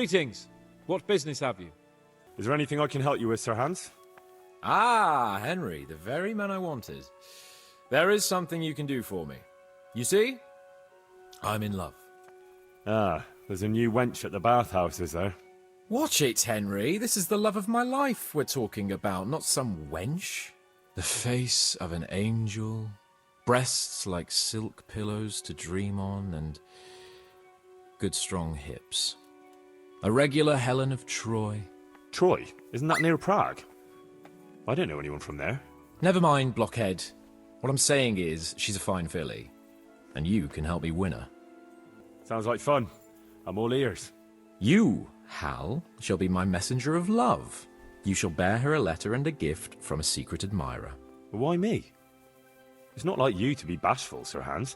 Greetings. What business have you? Is there anything I can help you with, Sir Hans? Ah, Henry, the very man I wanted. There is something you can do for me. You see? I'm in love. Ah, there's a new wench at the bathhouse, is there? Watch it, Henry. This is the love of my life we're talking about, not some wench. The face of an angel, breasts like silk pillows to dream on, and good strong hips. A regular Helen of Troy. Troy? Isn't that near Prague? I don't know anyone from there. Never mind, blockhead. What I'm saying is, she's a fine filly, and you can help me win her. Sounds like fun. I'm all ears. You, Hal, shall be my messenger of love. You shall bear her a letter and a gift from a secret admirer. Why me? It's not like you to be bashful, Sir Hans.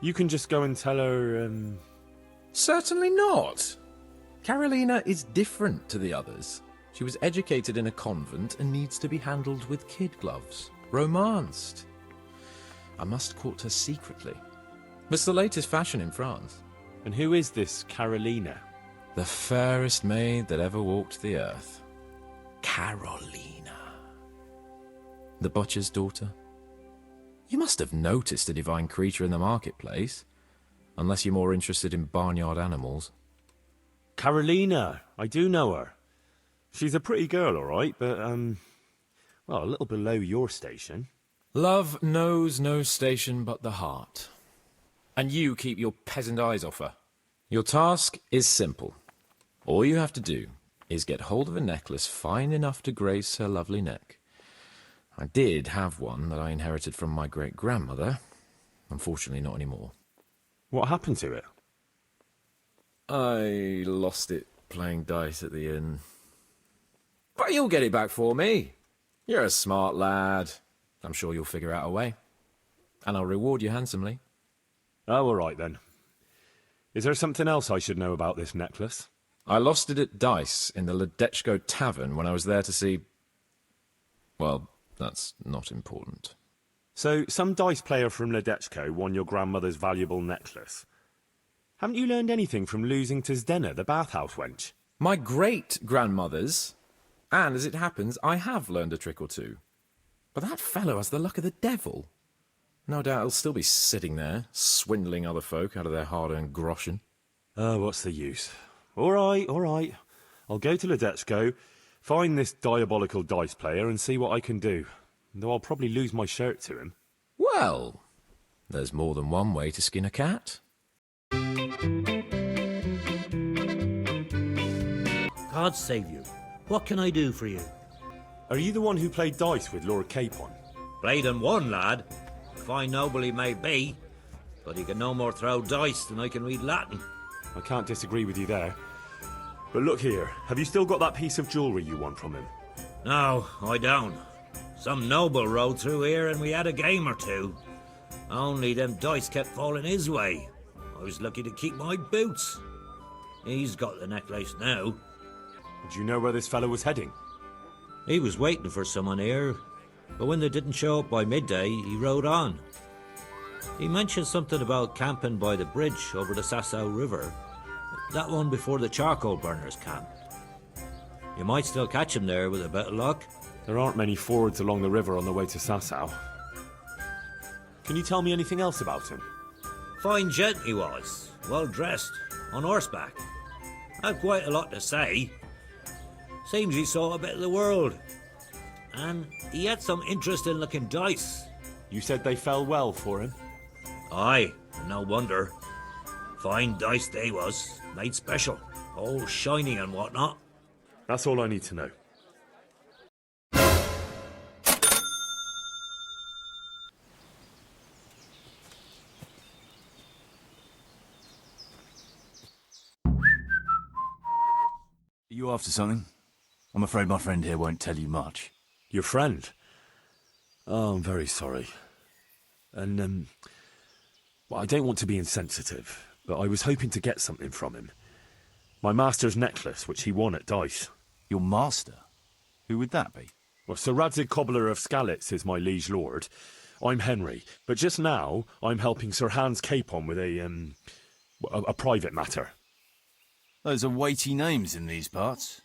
You can just go and tell her, Certainly not. Carolina is different to the others. She was educated in a convent and needs to be handled with kid gloves. Romanced. I must court her secretly. It's the latest fashion in France. And who is this Carolina? The fairest maid that ever walked the earth. Carolina. The butcher's daughter. You must have noticed a divine creature in the marketplace. Unless you're more interested in barnyard animals. Carolina! I do know her. She's a pretty girl, all right, but, well, a little below your station. Love knows no station but the heart. And you keep your peasant eyes off her. Your task is simple. All you have to do is get hold of a necklace fine enough to grace her lovely neck. I did have one that I inherited from my great-grandmother. Unfortunately, not anymore. What happened to it? I lost it playing dice at the inn. But you'll get it back for me. You're a smart lad. I'm sure you'll figure out a way. And I'll reward you handsomely. Oh, all right then. Is there something else I should know about this necklace? I lost it at dice in the Ledechko Tavern when I was there to see... Well, that's not important. So, some dice player from Ledechko won your grandmother's valuable necklace. Haven't you learned anything from losing to Zdena, the bathhouse wench? My great-grandmother's. And, as it happens, I have learned a trick or two. But that fellow has the luck of the devil. No doubt he'll still be sitting there, swindling other folk out of their hard-earned groschen. Oh, what's the use? All right, all right. I'll go to Ledechko, find this diabolical dice player and see what I can do. Though I'll probably lose my shirt to him. Well, there's more than one way to skin a cat. God save you. What can I do for you? Are you the one who played dice with Lord Capon? Played and won, lad. Fine noble he may be, but he can no more throw dice than I can read Latin. I can't disagree with you there. But look here, have you still got that piece of jewellery you won from him? No, I don't. Some noble rode through here and we had a game or two. Only them dice kept falling his way. I was lucky to keep my boots. He's got the necklace now. Do you know where this fellow was heading? He was waiting for someone here, but when they didn't show up by midday, he rode on. He mentioned something about camping by the bridge over the Sasau River. That one before the charcoal burners camp. You might still catch him there with a bit of luck. There aren't many fords along the river on the way to Sasau. Can you tell me anything else about him? Fine gent he was, well dressed, on horseback. Had quite a lot to say. Seems he saw a bit of the world. And he had some interesting looking dice. You said they fell well for him? Aye, no wonder. Fine dice they was, made special, all shiny and whatnot. That's all I need to know. Are you after something? I'm afraid my friend here won't tell you much. Your friend? Oh, I'm very sorry. And, well, I don't want to be insensitive, but I was hoping to get something from him. My master's necklace, which he won at dice. Your master? Who would that be? Well, Sir Radzig Cobbler of Skalitz is my liege lord. I'm Henry, but just now I'm helping Sir Hans Capon with a private matter. Those are weighty names in these parts.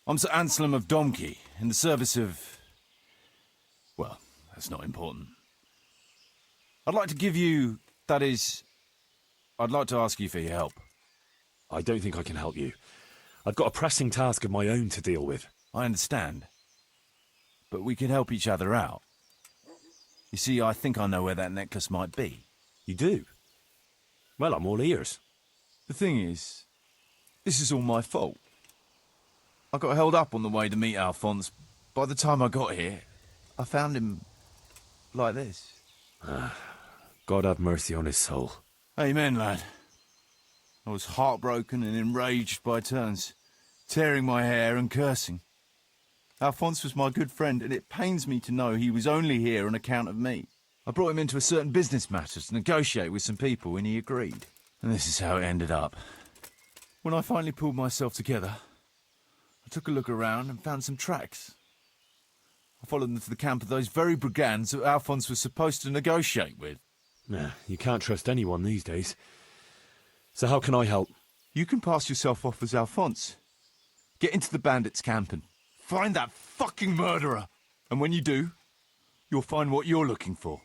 I'm Sir Anselm of Domkey, in the service of... well, that's not important. I'd like to give you... that is... I'd like to ask you for your help. I don't think I can help you. I've got a pressing task of my own to deal with. I understand. But we could help each other out. You see, I think I know where that necklace might be. You do? Well, I'm all ears. The thing is, this is all my fault. I got held up on the way to meet Alphonse. By the time I got here, I found him like this. God have mercy on his soul. Amen, lad. I was heartbroken and enraged by turns, tearing my hair and cursing. Alphonse was my good friend, and it pains me to know he was only here on account of me. I brought him into a certain business matter to negotiate with some people, and he agreed. And this is how it ended up. When I finally pulled myself together, I took a look around and found some tracks. I followed them to the camp of those very brigands that Alphonse was supposed to negotiate with. Nah, you can't trust anyone these days. So how can I help? You can pass yourself off as Alphonse. Get into the bandits' camp and find that fucking murderer. And when you do, you'll find what you're looking for.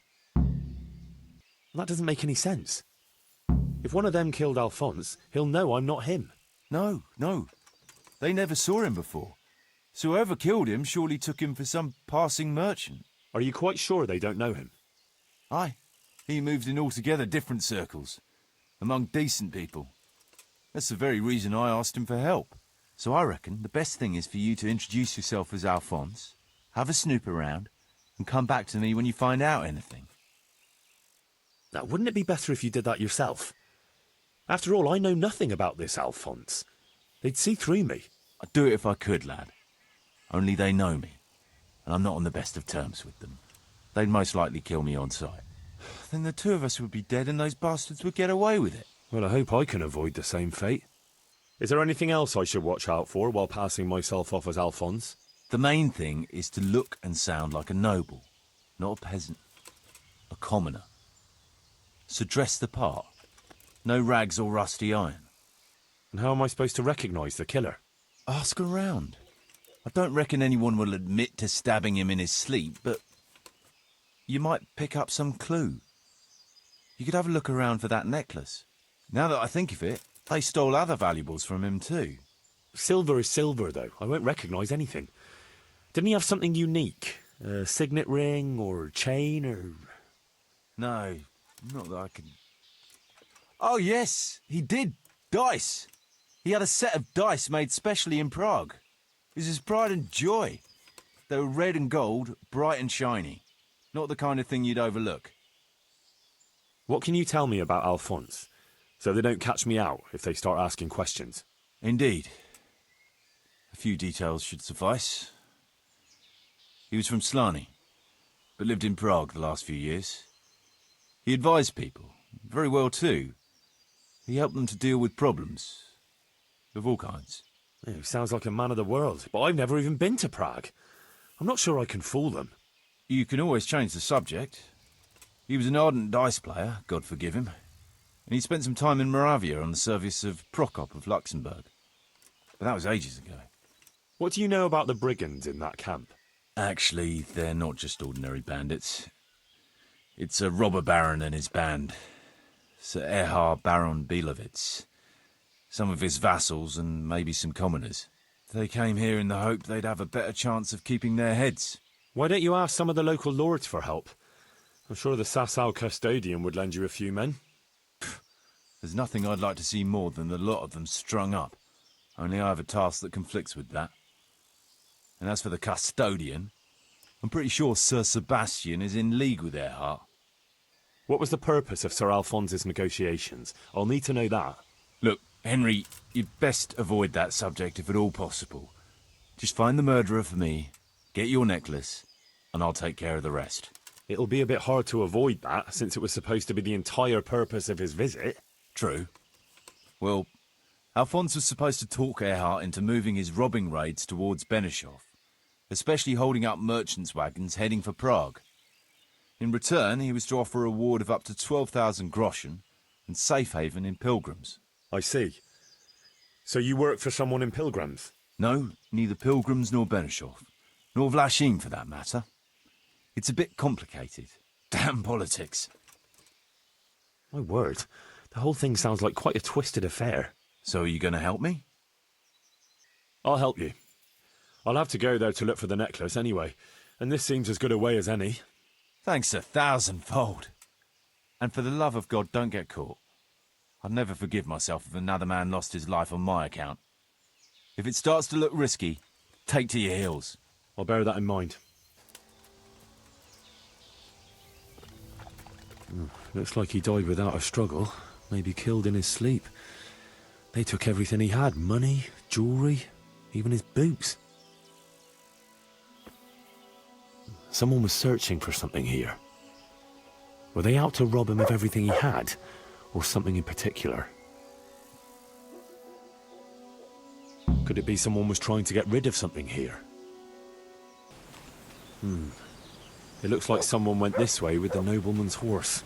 That doesn't make any sense. If one of them killed Alphonse, he'll know I'm not him. No. They never saw him before. So whoever killed him surely took him for some passing merchant. Are you quite sure they don't know him? Aye. He moved in altogether different circles, among decent people. That's the very reason I asked him for help. So I reckon the best thing is for you to introduce yourself as Alphonse, have a snoop around, and come back to me when you find out anything. Now, wouldn't it be better if you did that yourself? After all, I know nothing about this Alphonse. They'd see through me. I'd do it if I could, lad. Only they know me, and I'm not on the best of terms with them. They'd most likely kill me on sight. Then the two of us would be dead and those bastards would get away with it. Well, I hope I can avoid the same fate. Is there anything else I should watch out for while passing myself off as Alphonse? The main thing is to look and sound like a noble, not a peasant. A commoner. So dress the part. No rags or rusty iron. And how am I supposed to recognise the killer? Ask around. I don't reckon anyone will admit to stabbing him in his sleep, but you might pick up some clue. You could have a look around for that necklace. Now that I think of it, they stole other valuables from him too. Silver is silver, though. I won't recognise anything. Didn't he have something unique? A signet ring or chain or... No, not that I can... Oh yes, he did. Dice. He had a set of dice made specially in Prague. It was his pride and joy. They were red and gold, bright and shiny. Not the kind of thing you'd overlook. What can you tell me about Alphonse, so they don't catch me out if they start asking questions? Indeed. A few details should suffice. He was from Slani, but lived in Prague the last few years. He advised people, very well too. He helped them to deal with problems, of all kinds. He sounds like a man of the world, but I've never even been to Prague. I'm not sure I can fool them. You can always change the subject. He was an ardent dice player, God forgive him, and he spent some time in Moravia on the service of Prokop of Luxembourg. But that was ages ago. What do you know about the brigands in that camp? Actually, they're not just ordinary bandits. It's a robber baron and his band, Sir Erhard Baron Bielowitz, some of his vassals and maybe some commoners. They came here in the hope they'd have a better chance of keeping their heads. Why don't you ask some of the local lords for help? I'm sure the Sasau custodian would lend you a few men. There's nothing I'd like to see more than the lot of them strung up. Only I have a task that conflicts with that. And as for the custodian, I'm pretty sure Sir Sebastian is in league with Erhard. What was the purpose of Sir Alphonse's negotiations? I'll need to know that. Look, Henry, you'd best avoid that subject if at all possible. Just find the murderer for me, get your necklace, and I'll take care of the rest. It'll be a bit hard to avoid that, since it was supposed to be the entire purpose of his visit. True. Well, Alphonse was supposed to talk Erhard into moving his robbing raids towards Benishov, especially holding up merchants' wagons heading for Prague. In return, he was to offer a reward of up to 12,000 groschen and safe haven in pilgrims. I see. So you work for someone in Pilgrims? No, neither Pilgrims nor Benishov. Nor Vlashim, for that matter. It's a bit complicated. Damn politics. My word, the whole thing sounds like quite a twisted affair. So are you going to help me? I'll help you. I'll have to go there to look for the necklace anyway, and this seems as good a way as any. Thanks 1,000-fold. And for the love of God, don't get caught. I'd never forgive myself if another man lost his life on my account. If it starts to look risky, take to your heels. I'll bear that in mind. Looks like he died without a struggle. Maybe killed in his sleep. They took everything he had. Money, jewellery, even his boots. Someone was searching for something here. Were they out to rob him of everything he had? Or something in particular? Could it be someone was trying to get rid of something here? It looks like someone went this way with the nobleman's horse.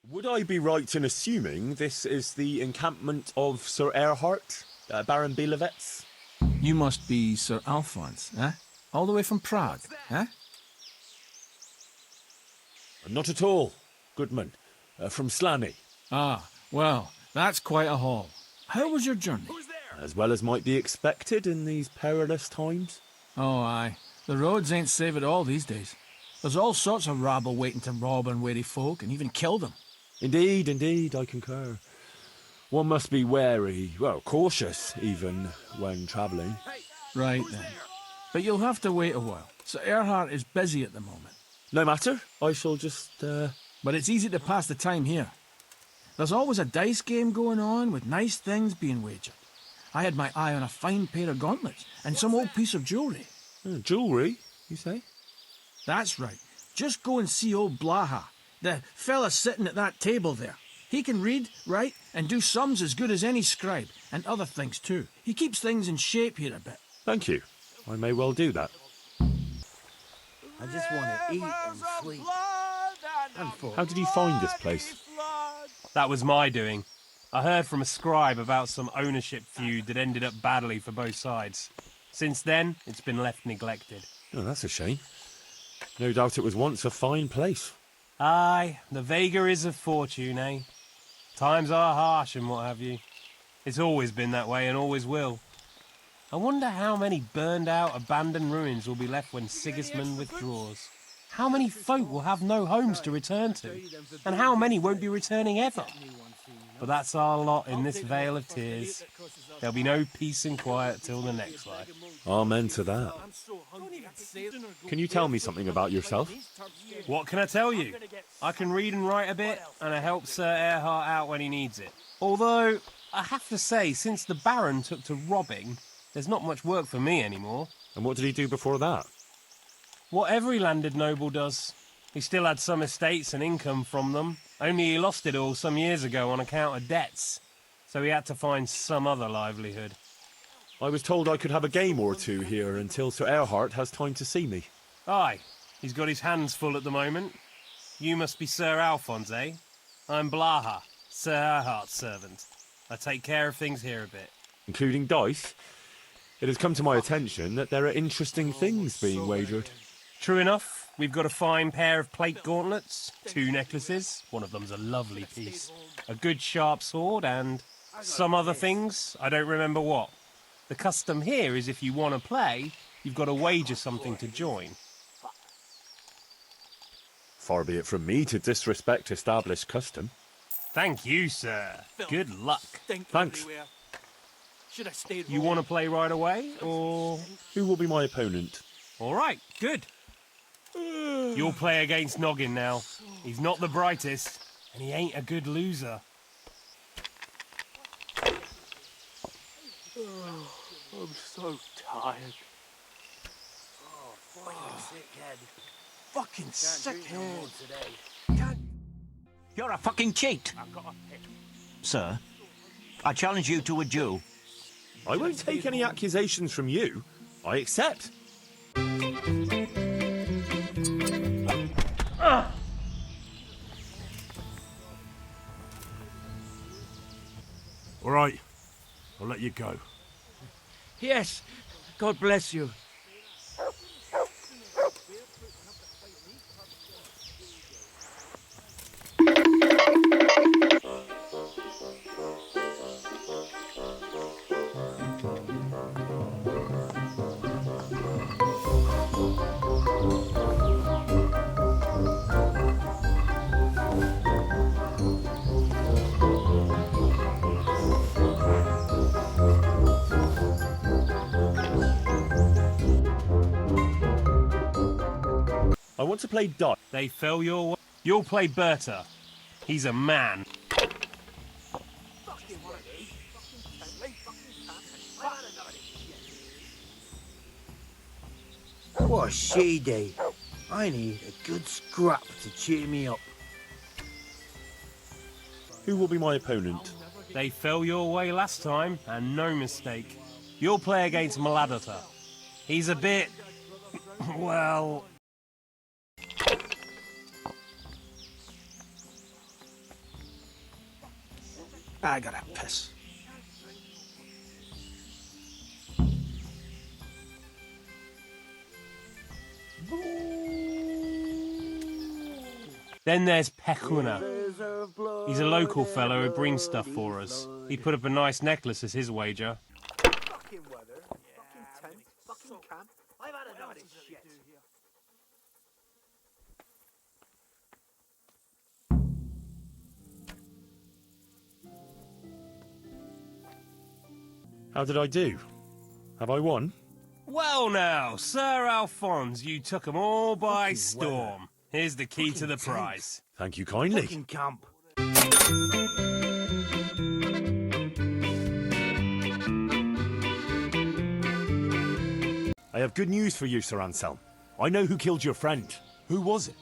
Would I be right in assuming this is the encampment of Sir Erhard, Baron Bielewitz? You must be Sir Alphonse, eh? All the way from Prague, eh? Not at all, Goodman. From Slaney. Ah, well, that's quite a haul. How was your journey? As well as might be expected in these perilous times. Oh, aye. The roads ain't safe at all these days. There's all sorts of rabble waiting to rob unwary folk and even kill them. Indeed, indeed, I concur. One must be wary, well, cautious even, when travelling. Right then. But you'll have to wait a while. Sir Erhard is busy at the moment. No matter, I shall just, But it's easy to pass the time here. There's always a dice game going on with nice things being wagered. I had my eye on a fine pair of gauntlets and some old piece of jewellery. Jewellery, you say? That's right. Just go and see old Blaha, the fella sitting at that table there. He can read, write, and do sums as good as any scribe, and other things too. He keeps things in shape here a bit. Thank you. I may well do that. I just want to eat and sleep. I'm full. How did you find this place? That was my doing. I heard from a scribe about some ownership feud that ended up badly for both sides. Since then, it's been left neglected. Oh, that's a shame. No doubt it was once a fine place. Aye, the vagaries of fortune, eh? Times are harsh and what have you. It's always been that way and always will. I wonder how many burned-out, abandoned ruins will be left when Sigismund withdraws. How many folk will have no homes to return to, and how many won't be returning ever? But that's our lot in this vale of tears. There'll be no peace and quiet till the next life. Amen to that. Can you tell me something about yourself? What can I tell you? I can read and write a bit, and I help Sir Erhard out when he needs it. Although, I have to say, since the Baron took to robbing, there's not much work for me anymore. And what did he do before that? What every landed noble does. He still had some estates and income from them, only he lost it all some years ago on account of debts, so he had to find some other livelihood. I was told I could have a game or two here until Sir Erhard has time to see me. Aye, he's got his hands full at the moment. You must be Sir Alphonse, eh? I'm Blaha, Sir Erhard's servant. I take care of things here a bit. Including dice? It has come to my attention that there are interesting things being wagered. True enough, we've got a fine pair of plate gauntlets, 2 necklaces, one of them's a lovely piece, a good sharp sword, and some other things, I don't remember what. The custom here is if you want to play, you've got to wager something to join. Far be it from me to disrespect established custom. Thank you, sir. Good luck. Thanks. You want to play right away, or...? Who will be my opponent? All right, good. You'll play against Noggin now. He's not the brightest, and he ain't a good loser. I'm so tired. Fucking sick head. Fucking Can't sick drink no head. more today. Can't... You're a fucking cheat. Sir, I challenge you to a duel. I won't take any accusations from you. I accept. All right, I'll let you go. Yes, God bless you. I want to play dice. They fell your way. You'll play Berta. He's a man. What a she day. I need a good scrap to cheer me up. Who will be my opponent? They fell your way last time, and no mistake. You'll play against Maladota. He's a bit... well... I gotta piss. Then there's Pecuna. He's a local fellow who brings stuff for us. He put up a nice necklace as his wager. Fucking weather, fucking tent, fucking camp. I've had enough of this shit. How did I do? Have I won? Well now, Sir Alphonse, you took 'em all by storm. Here's the key to the prize. Thank you kindly. Fucking camp. I have good news for you, Sir Anselm. I know who killed your friend. Who was it?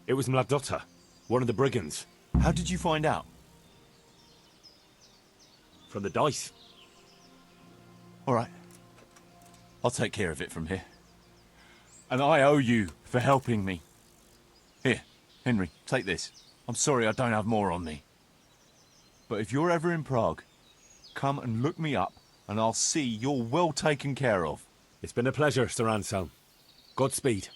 It was Mladotta, one of the brigands. How did you find out? From the dice. All right. I'll take care of it from here. And I owe you for helping me. Here, Henry, take this. I'm sorry I don't have more on me. But if you're ever in Prague, come and look me up, and I'll see you're well taken care of. It's been a pleasure, Sir Anselm. Godspeed.